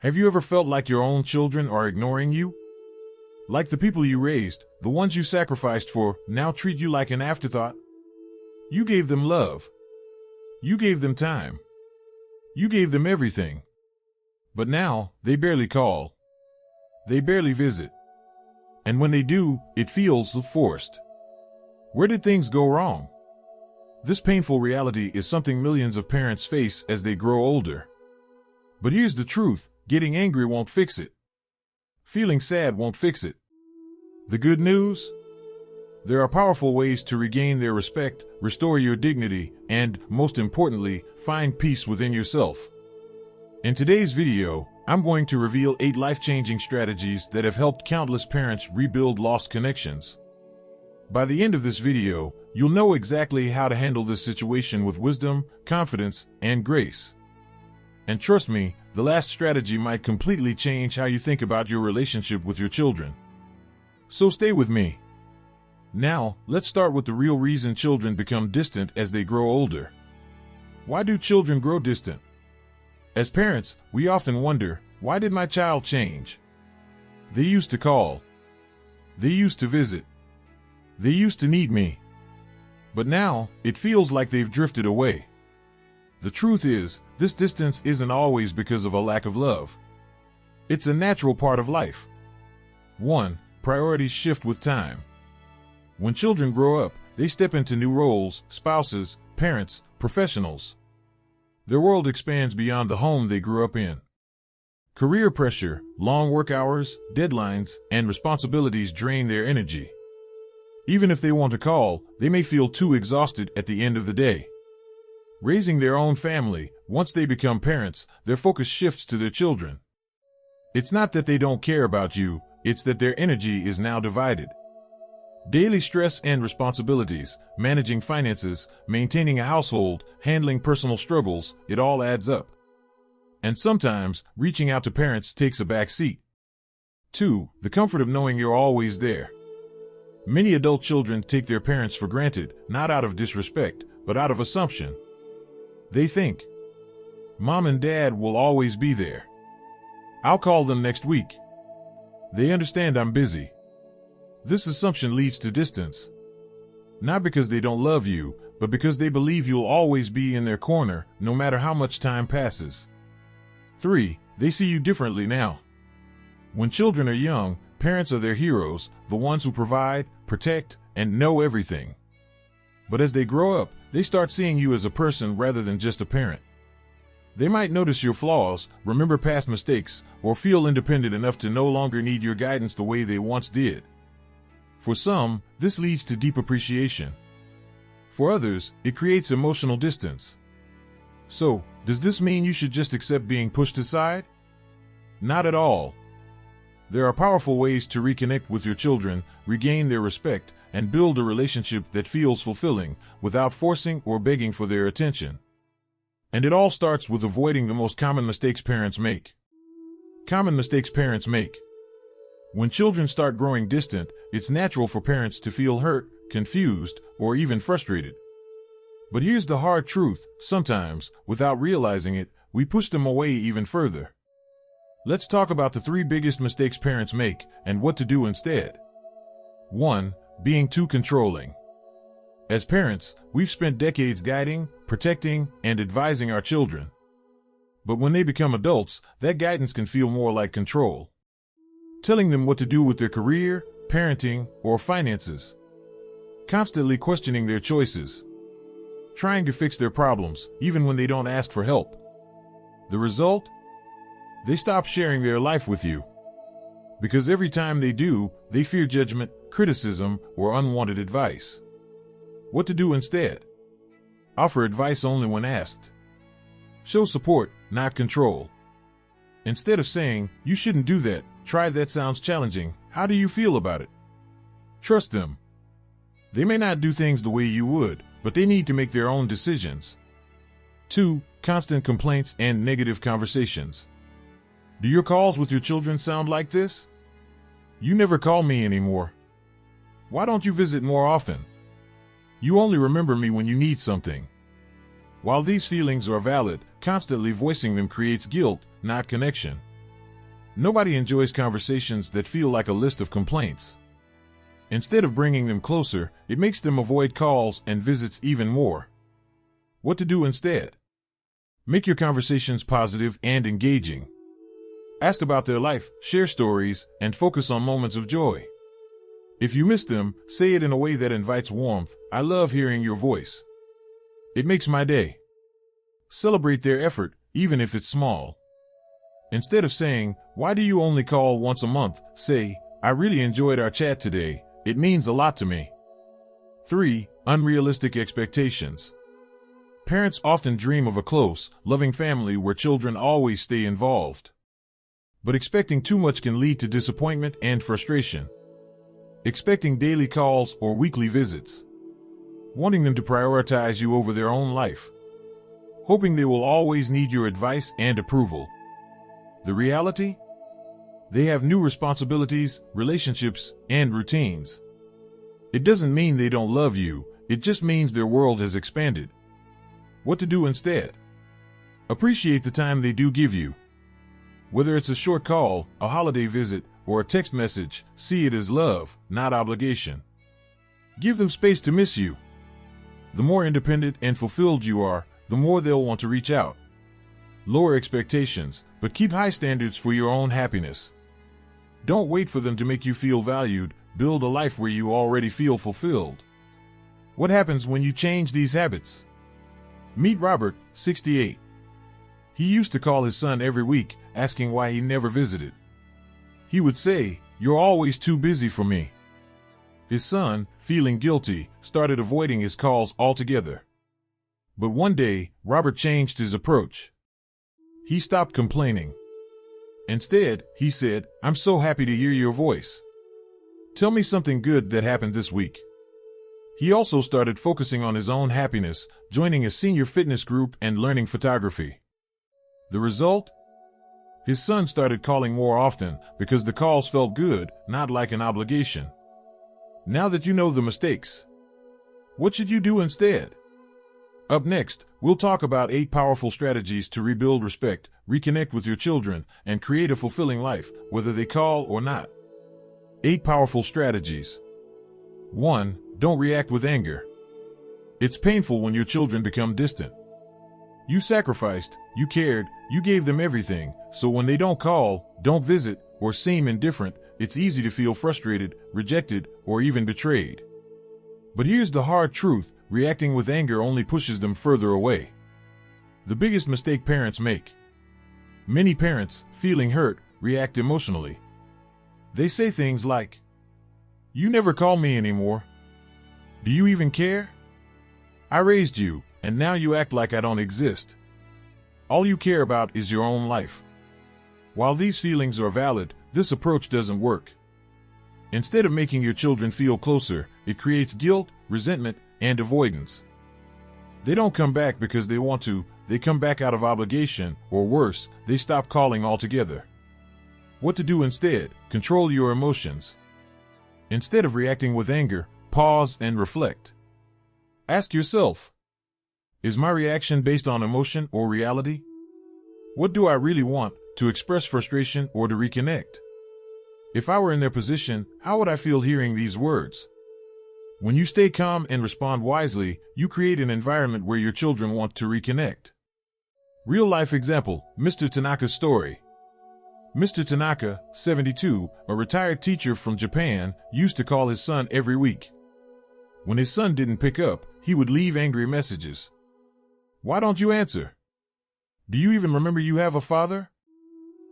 Have you ever felt like your own children are ignoring you? Like the people you raised, the ones you sacrificed for, now treat you like an afterthought? You gave them love. You gave them time. You gave them everything. But now, they barely call. They barely visit. And when they do, it feels forced. Where did things go wrong? This painful reality is something millions of parents face as they grow older. But here's the truth, getting angry won't fix it. Feeling sad won't fix it. The good news? There are powerful ways to regain their respect, restore your dignity, and, most importantly, find peace within yourself. In today's video, I'm going to reveal 8 life-changing strategies that have helped countless parents rebuild lost connections. By the end of this video, you'll know exactly how to handle this situation with wisdom, confidence, and grace. And trust me, the last strategy might completely change how you think about your relationship with your children. So stay with me. Now, let's start with the real reason children become distant as they grow older. Why do children grow distant? As parents, we often wonder, why did my child change? They used to call. They used to visit. They used to need me. But now, it feels like they've drifted away. The truth is, this distance isn't always because of a lack of love. It's a natural part of life. 1. Priorities shift with time. When children grow up, they step into new roles, spouses, parents, professionals. Their world expands beyond the home they grew up in. Career pressure, long work hours, deadlines, and responsibilities drain their energy. Even if they want to call, they may feel too exhausted at the end of the day. Raising their own family, once they become parents, their focus shifts to their children. It's not that they don't care about you, it's that their energy is now divided. Daily stress and responsibilities, managing finances, maintaining a household, handling personal struggles, it all adds up. And sometimes, reaching out to parents takes a back seat. 2. The comfort of knowing you're always there. Many adult children take their parents for granted, not out of disrespect, but out of assumption. They think, Mom and Dad will always be there. I'll call them next week. They understand I'm busy. This assumption leads to distance. Not because they don't love you, but because they believe you'll always be in their corner, no matter how much time passes. 3. They see you differently now. When children are young, parents are their heroes, the ones who provide, protect, and know everything. But as they grow up, they start seeing you as a person rather than just a parent. They might notice your flaws, remember past mistakes, or feel independent enough to no longer need your guidance the way they once did. For some, this leads to deep appreciation. For others, it creates emotional distance. So, does this mean you should just accept being pushed aside? Not at all. There are powerful ways to reconnect with your children, regain their respect, and build a relationship that feels fulfilling, without forcing or begging for their attention. And it all starts with avoiding the most common mistakes parents make. Common mistakes parents make. When children start growing distant, it's natural for parents to feel hurt, confused, or even frustrated. But here's the hard truth, sometimes, without realizing it, we push them away even further. Let's talk about the 3 biggest mistakes parents make, and what to do instead. 1. Being too controlling. As parents, we've spent decades guiding, protecting, and advising our children. But when they become adults, that guidance can feel more like control. Telling them what to do with their career, parenting, or finances. Constantly questioning their choices. Trying to fix their problems, even when they don't ask for help. The result? They stop sharing their life with you. Because every time they do, they fear judgment, criticism, or unwanted advice. What to do instead? Offer advice only when asked. Show support, not control. Instead of saying, you shouldn't do that, try that sounds challenging, how do you feel about it? Trust them. They may not do things the way you would, but they need to make their own decisions. 2. Constant complaints and negative conversations. Do your calls with your children sound like this? You never call me anymore. Why don't you visit more often? You only remember me when you need something. While these feelings are valid, constantly voicing them creates guilt, not connection. Nobody enjoys conversations that feel like a list of complaints. Instead of bringing them closer, it makes them avoid calls and visits even more. What to do instead? Make your conversations positive and engaging. Ask about their life, share stories, and focus on moments of joy. If you miss them, say it in a way that invites warmth. I love hearing your voice. It makes my day. Celebrate their effort, even if it's small. Instead of saying, "Why do you only call once a month?" say, "I really enjoyed our chat today. It means a lot to me." 3. Unrealistic expectations. Parents often dream of a close, loving family where children always stay involved. But expecting too much can lead to disappointment and frustration. Expecting daily calls or weekly visits. Wanting them to prioritize you over their own life. Hoping they will always need your advice and approval. The reality? They have new responsibilities, relationships, and routines. It doesn't mean they don't love you, it just means their world has expanded. What to do instead? Appreciate the time they do give you. Whether it's a short call, a holiday visit, or a text message, see it as love, not obligation. Give them space to miss you. The more independent and fulfilled you are, the more they'll want to reach out. Lower expectations, but keep high standards for your own happiness. Don't wait for them to make you feel valued. Build a life where you already feel fulfilled. What happens when you change these habits? Meet Robert, 68. He used to call his son every week, asking why he never visited. He would say, "You're always too busy for me." His son, feeling guilty, started avoiding his calls altogether. But one day, Robert changed his approach. He stopped complaining. Instead, he said, "I'm so happy to hear your voice. Tell me something good that happened this week." He also started focusing on his own happiness, joining a senior fitness group and learning photography. The result? His son started calling more often because the calls felt good, not like an obligation. Now that you know the mistakes, what should you do instead? Up next, we'll talk about 8 powerful strategies to rebuild respect, reconnect with your children, and create a fulfilling life, whether they call or not. 8 powerful strategies. 1. Don't react with anger. It's painful when your children become distant. You sacrificed, you cared, you gave them everything, so when they don't call, don't visit, or seem indifferent, it's easy to feel frustrated, rejected, or even betrayed. But here's the hard truth: reacting with anger only pushes them further away. The biggest mistake parents make. Many parents, feeling hurt, react emotionally. They say things like, "You never call me anymore. Do you even care? I raised you, and now you act like I don't exist. All you care about is your own life." While these feelings are valid, this approach doesn't work. Instead of making your children feel closer, it creates guilt, resentment, and avoidance. They don't come back because they want to, they come back out of obligation, or worse, they stop calling altogether. What to do instead? Control your emotions. Instead of reacting with anger, pause and reflect. Ask yourself, is my reaction based on emotion or reality? What do I really want, to express frustration or to reconnect? If I were in their position, how would I feel hearing these words? When you stay calm and respond wisely, you create an environment where your children want to reconnect. Real-life example, Mr. Tanaka's story. Mr. Tanaka, 72, a retired teacher from Japan, used to call his son every week. When his son didn't pick up, he would leave angry messages. "Why don't you answer? Do you even remember you have a father?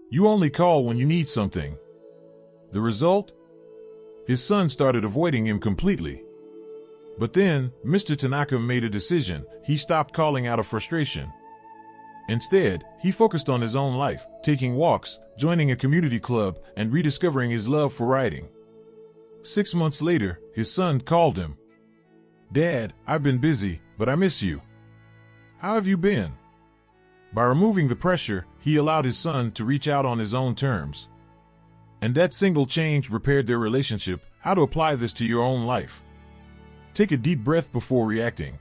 You only call when you need something." The result? His son started avoiding him completely. But then, Mr. Tanaka made a decision. He stopped calling out of frustration. Instead, he focused on his own life, taking walks, joining a community club, and rediscovering his love for writing. 6 months later, his son called him. "Dad, I've been busy, but I miss you. How have you been?" By removing the pressure, he allowed his son to reach out on his own terms. And that single change repaired their relationship. How to apply this to your own life? Take a deep breath before reacting.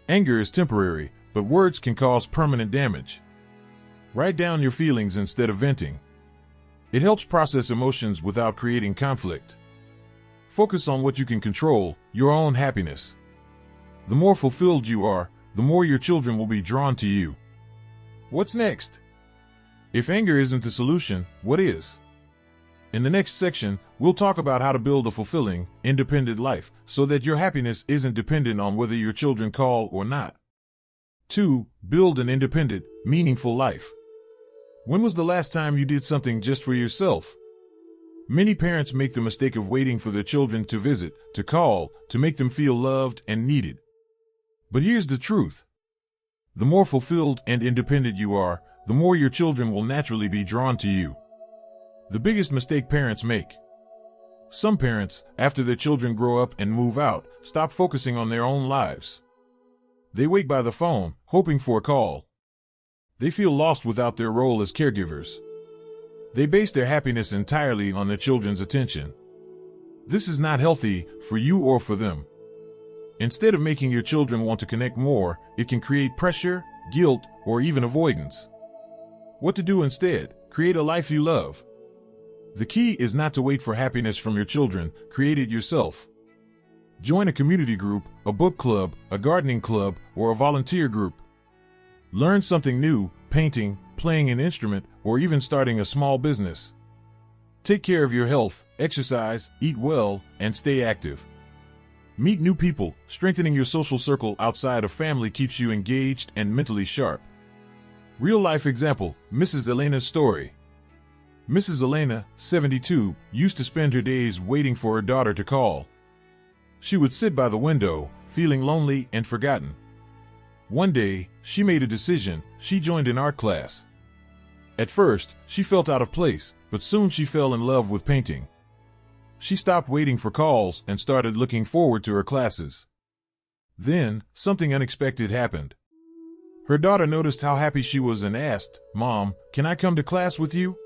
Anger is temporary, but words can cause permanent damage. Write down your feelings instead of venting. It helps process emotions without creating conflict. Focus on what you can control, your own happiness. The more fulfilled you are, the more your children will be drawn to you. What's next? If anger isn't the solution, what is? In the next section, we'll talk about how to build a fulfilling, independent life so that your happiness isn't dependent on whether your children call or not. 2. Build an independent, meaningful life. When was the last time you did something just for yourself? Many parents make the mistake of waiting for their children to visit, to call, to make them feel loved and needed. But here's the truth. The more fulfilled and independent you are, the more your children will naturally be drawn to you. The biggest mistake parents make. Some parents, after their children grow up and move out, stop focusing on their own lives. They wait by the phone, hoping for a call. They feel lost without their role as caregivers. They base their happiness entirely on their children's attention. This is not healthy for you or for them. Instead of making your children want to connect more, it can create pressure, guilt, or even avoidance. What to do instead? Create a life you love. The key is not to wait for happiness from your children, create it yourself. Join a community group, a book club, a gardening club, or a volunteer group. Learn something new, painting, playing an instrument, or even starting a small business. Take care of your health, exercise, eat well, and stay active. Meet new people. Strengthening your social circle outside of family keeps you engaged and mentally sharp. Real-life example, Mrs. Elena's story. Mrs. Elena, 72, used to spend her days waiting for her daughter to call. She would sit by the window, feeling lonely and forgotten. One day, she made a decision. She joined an art class. At first, she felt out of place, but soon she fell in love with painting. She stopped waiting for calls and started looking forward to her classes. Then, something unexpected happened. Her daughter noticed how happy she was and asked, "Mom, can I come to class with you?"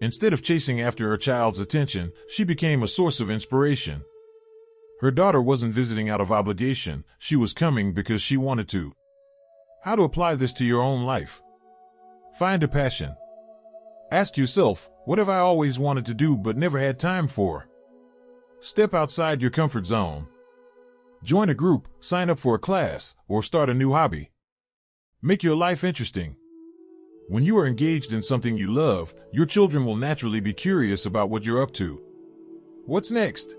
Instead of chasing after her child's attention, she became a source of inspiration. Her daughter wasn't visiting out of obligation, she was coming because she wanted to. How to apply this to your own life? Find a passion. Ask yourself, what have I always wanted to do but never had time for? Step outside your comfort zone. Join a group, sign up for a class, or start a new hobby. Make your life interesting. When you are engaged in something you love, your children will naturally be curious about what you're up to. What's next?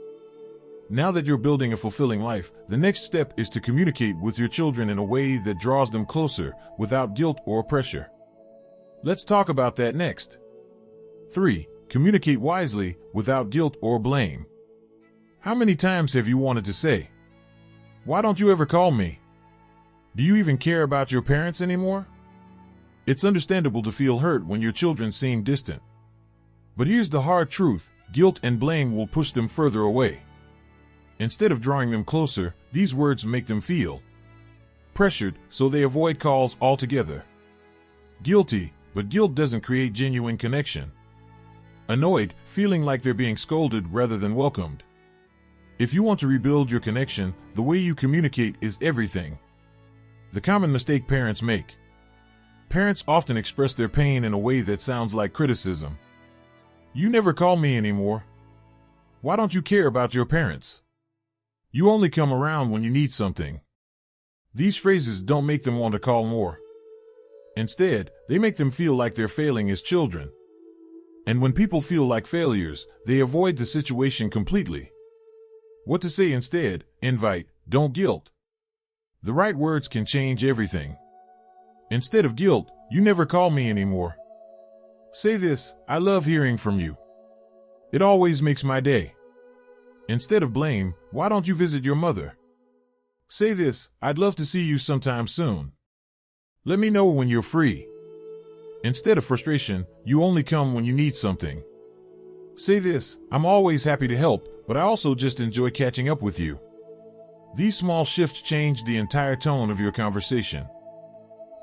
Now that you're building a fulfilling life, the next step is to communicate with your children in a way that draws them closer, without guilt or pressure. Let's talk about that next. 3. Communicate wisely, without guilt or blame. How many times have you wanted to say, "Why don't you ever call me?" Do you even care about your parents anymore? It's understandable to feel hurt when your children seem distant. But here's the hard truth, guilt and blame will push them further away. Instead of drawing them closer, these words make them feel pressured, so they avoid calls altogether. Guilty, but guilt doesn't create genuine connection. Annoyed, feeling like they're being scolded rather than welcomed. If you want to rebuild your connection, the way you communicate is everything. The common mistake parents make. Parents often express their pain in a way that sounds like criticism. "You never call me anymore. Why don't you care about your parents? You only come around when you need something." These phrases don't make them want to call more. Instead, they make them feel like they're failing as children. And when people feel like failures, they avoid the situation completely. What to say instead? Invite, don't guilt. The right words can change everything. Instead of guilt, "You never call me anymore." Say this, "I love hearing from you. It always makes my day." Instead of blame, "Why don't you visit your mother?" Say this, "I'd love to see you sometime soon. Let me know when you're free." Instead of frustration, "You only come when you need something." Say this, "I'm always happy to help, but I also just enjoy catching up with you." These small shifts change the entire tone of your conversation.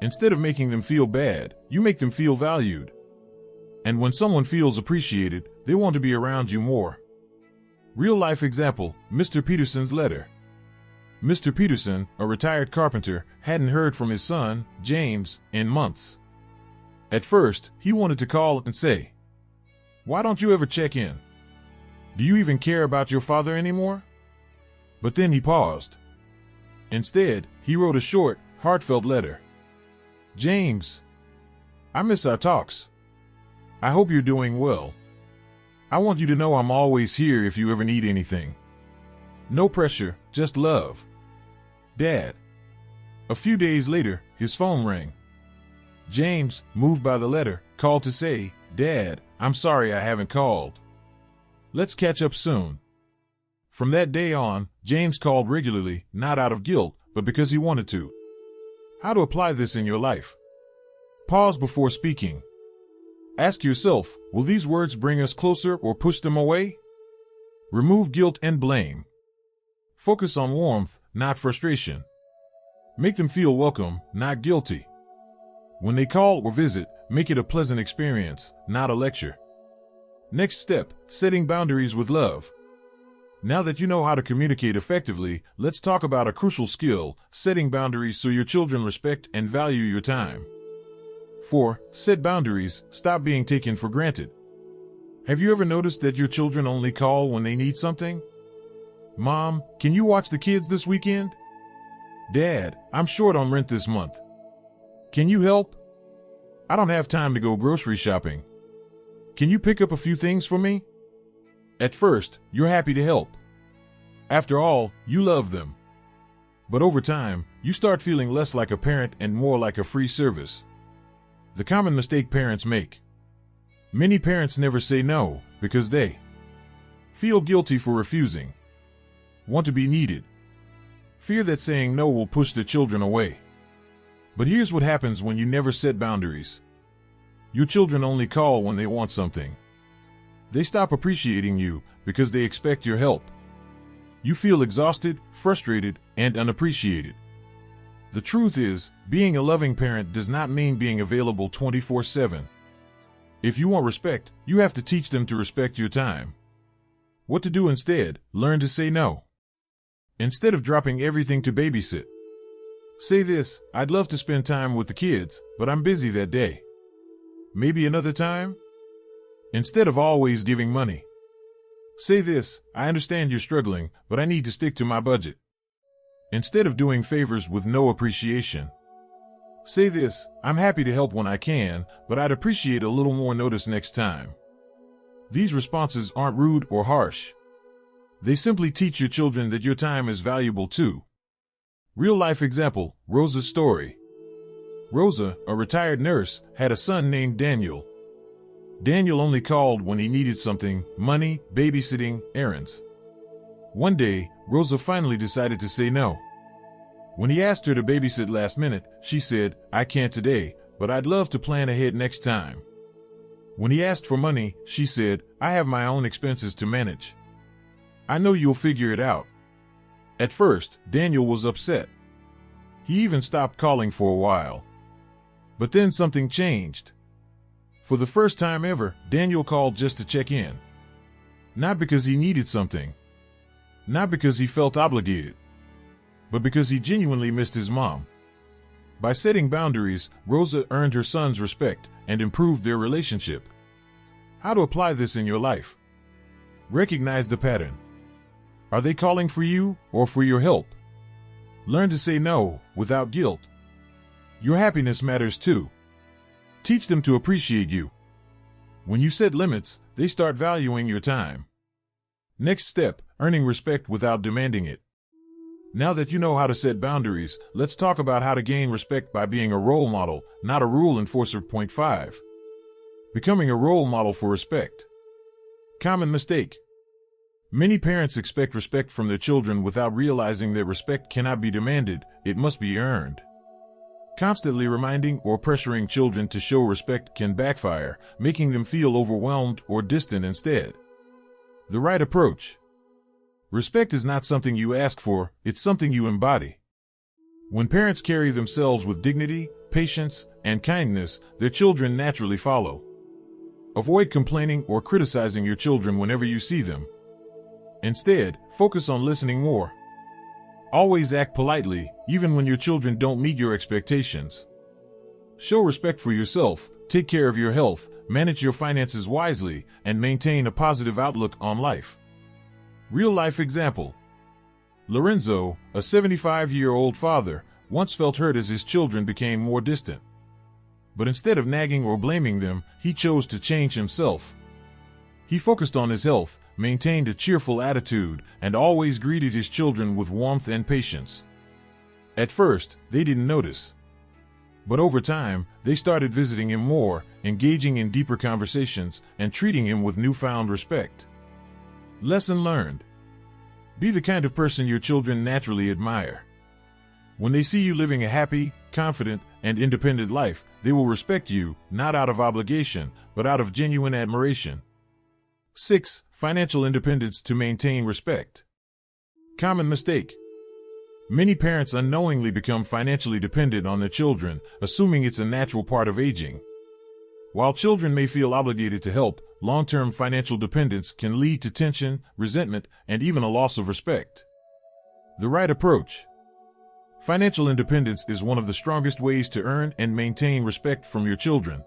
Instead of making them feel bad, you make them feel valued. And when someone feels appreciated, they want to be around you more. Real-life example, Mr. Peterson's letter. Mr. Peterson, a retired carpenter, hadn't heard from his son, James, in months. At first, he wanted to call and say, Why don't you ever check in? Do you even care about your father anymore? But then he paused. Instead, he wrote a short, heartfelt letter. James, I miss our talks. I hope you're doing well. I want you to know I'm always here if you ever need anything. No pressure, just love. Dad. A few days later, his phone rang. James, moved by the letter, called to say, Dad, I'm sorry I haven't called. Let's catch up soon. From that day on, James called regularly, not out of guilt, but because he wanted to. How to apply this in your life? Pause before speaking. Ask yourself, will these words bring us closer or push them away? Remove guilt and blame. Focus on warmth, not frustration. Make them feel welcome, not guilty. When they call or visit, make it a pleasant experience, not a lecture. Next step, setting boundaries with love. Now that you know how to communicate effectively, let's talk about a crucial skill, setting boundaries so your children respect and value your time. 4. Set boundaries, stop being taken for granted. Have you ever noticed that your children only call when they need something? Mom, can you watch the kids this weekend? Dad, I'm short on rent this month. Can you help? I don't have time to go grocery shopping. Can you pick up a few things for me? At first, you're happy to help. After all, you love them. But over time, you start feeling less like a parent and more like a free service. The common mistake parents make. Many parents never say no because they feel guilty for refusing, want to be needed, fear that saying no will push their children away. But here's what happens when you never set boundaries. Your children only call when they want something. They stop appreciating you because they expect your help. You feel exhausted, frustrated, and unappreciated. The truth is, being a loving parent does not mean being available 24/7. If you want respect, you have to teach them to respect your time. What to do instead? Learn to say no. Instead of dropping everything to babysit, say this, I'd love to spend time with the kids, but I'm busy that day. Maybe another time? Instead of always giving money, say this, I understand you're struggling, but I need to stick to my budget. Instead of doing favors with no appreciation, say this, I'm happy to help when I can, but I'd appreciate a little more notice next time. These responses aren't rude or harsh. They simply teach your children that your time is valuable too. Real life example, Rosa's story. Rosa, a retired nurse, had a son named Daniel. Daniel only called when he needed something, money, babysitting, errands. One day, Rosa finally decided to say no. When he asked her to babysit last minute, she said, I can't today, but I'd love to plan ahead next time. When he asked for money, she said, I have my own expenses to manage. I know you'll figure it out. At first, Daniel was upset. He even stopped calling for a while. But then something changed. For the first time ever, Daniel called just to check in. Not because he needed something. Not because he felt obligated. But because he genuinely missed his mom. By setting boundaries, Rosa earned her son's respect and improved their relationship. How to apply this in your life? Recognize the pattern. Are they calling for you or for your help? Learn to say no without guilt. Your happiness matters too. Teach them to appreciate you. When you set limits, they start valuing your time. Next step, earning respect without demanding it. Now that you know how to set boundaries, let's talk about how to gain respect by being a role model, not a rule enforcer. Point 5. Becoming a role model for respect. Common mistake. Many parents expect respect from their children without realizing that respect cannot be demanded, it must be earned. Constantly reminding or pressuring children to show respect can backfire, making them feel overwhelmed or distant instead. The right approach. Respect is not something you ask for, it's something you embody. When parents carry themselves with dignity, patience, and kindness, their children naturally follow. Avoid complaining or criticizing your children whenever you see them. Instead, focus on listening more. Always act politely, even when your children don't meet your expectations. Show respect for yourself, take care of your health, manage your finances wisely, and maintain a positive outlook on life. Real-life example. Lorenzo, a 75-year-old father, once felt hurt as his children became more distant. But instead of nagging or blaming them, he chose to change himself. He focused on his health, maintained a cheerful attitude, and always greeted his children with warmth and patience. At first, they didn't notice. But over time, they started visiting him more, engaging in deeper conversations, and treating him with newfound respect. Lesson learned. Be the kind of person your children naturally admire. When they see you living a happy, confident, and independent life, they will respect you, not out of obligation, but out of genuine admiration. 6. Financial independence to maintain respect. Common mistake. Many parents unknowingly become financially dependent on their children, assuming it's a natural part of aging. While children may feel obligated to help, long-term financial dependence can lead to tension, resentment, and even a loss of respect. The right approach. Financial independence is one of the strongest ways to earn and maintain respect from your children.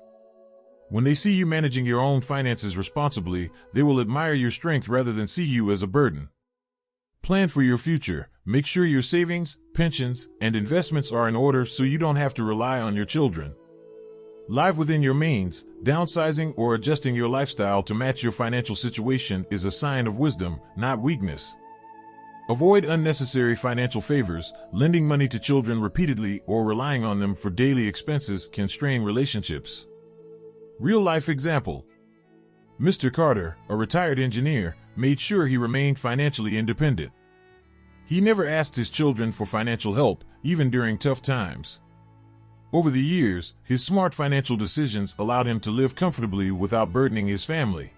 When they see you managing your own finances responsibly, they will admire your strength rather than see you as a burden. Plan for your future. Make sure your savings, pensions, and investments are in order so you don't have to rely on your children. Live within your means. Downsizing or adjusting your lifestyle to match your financial situation is a sign of wisdom, not weakness. Avoid unnecessary financial favors. Lending money to children repeatedly or relying on them for daily expenses can strain relationships. Real-life example. Mr. Carter, a retired engineer, made sure he remained financially independent. He never asked his children for financial help, even during tough times. Over the years, his smart financial decisions allowed him to live comfortably without burdening his family.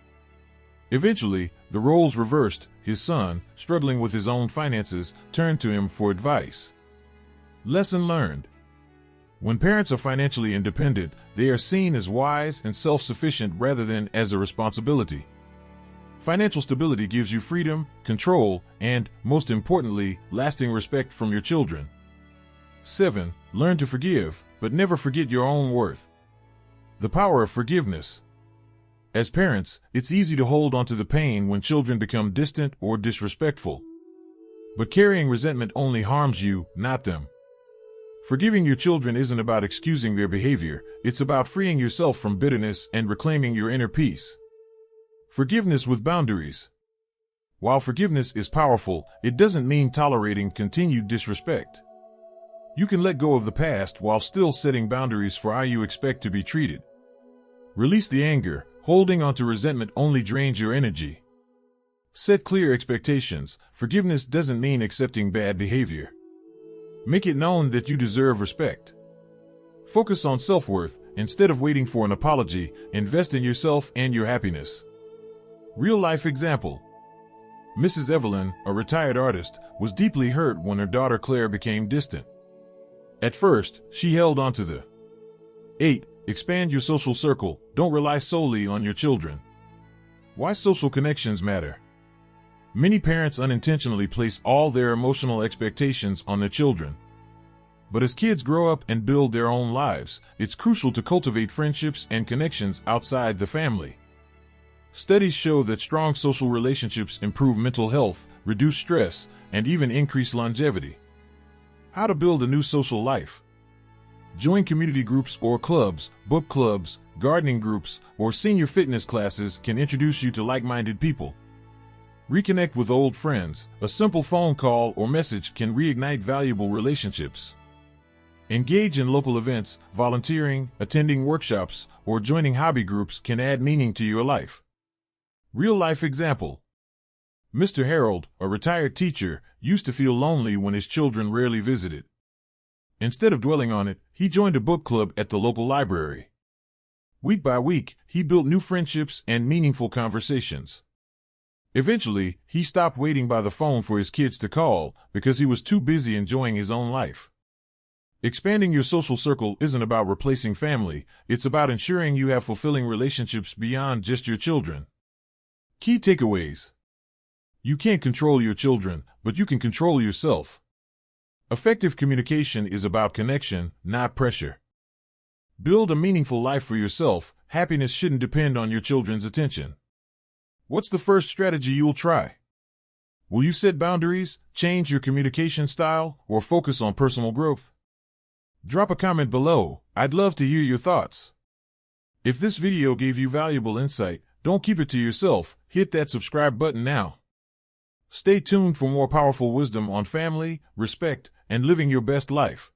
Eventually, the roles reversed. His son, struggling with his own finances, turned to him for advice. Lesson learned. When parents are financially independent, they are seen as wise and self-sufficient rather than as a responsibility. Financial stability gives you freedom, control, and, most importantly, lasting respect from your children. 7. Learn to forgive, but never forget your own worth. The power of forgiveness. As parents, it's easy to hold onto the pain when children become distant or disrespectful. But carrying resentment only harms you, not them. Forgiving your children isn't about excusing their behavior, it's about freeing yourself from bitterness and reclaiming your inner peace. Forgiveness with boundaries. While forgiveness is powerful, it doesn't mean tolerating continued disrespect. You can let go of the past while still setting boundaries for how you expect to be treated. Release the anger. Holding on to resentment only drains your energy. Set clear expectations. Forgiveness doesn't mean accepting bad behavior. Make it known that you deserve respect. Focus on self-worth. Instead of waiting for an apology, invest in yourself and your happiness. Real-life example. Mrs. Evelyn, a retired artist, was deeply hurt when her daughter Claire became distant. At first, she held on to the 8. Expand your social circle. Don't rely solely on your children. Why social connections matter. Many parents unintentionally place all their emotional expectations on their children. But as kids grow up and build their own lives, it's crucial to cultivate friendships and connections outside the family. Studies show that strong social relationships improve mental health, reduce stress, and even increase longevity. How to build a new social life. Join community groups or clubs, book clubs, gardening groups, or senior fitness classes can introduce you to like-minded people. Reconnect with old friends. A simple phone call or message can reignite valuable relationships. Engage in local events. Volunteering, attending workshops, or joining hobby groups can add meaning to your life. Real-life example. Mr. Harold, a retired teacher, used to feel lonely when his children rarely visited. Instead of dwelling on it, he joined a book club at the local library. Week by week, he built new friendships and meaningful conversations. Eventually, he stopped waiting by the phone for his kids to call because he was too busy enjoying his own life. Expanding your social circle isn't about replacing family, it's about ensuring you have fulfilling relationships beyond just your children. Key takeaways. You can't control your children, but you can control yourself. Effective communication is about connection, not pressure. Build a meaningful life for yourself. Happiness shouldn't depend on your children's attention. What's the first strategy you'll try? Will you set boundaries, change your communication style, or focus on personal growth? Drop a comment below. I'd love to hear your thoughts. If this video gave you valuable insight, don't keep it to yourself. Hit that subscribe button now. Stay tuned for more powerful wisdom on family, respect, and living your best life.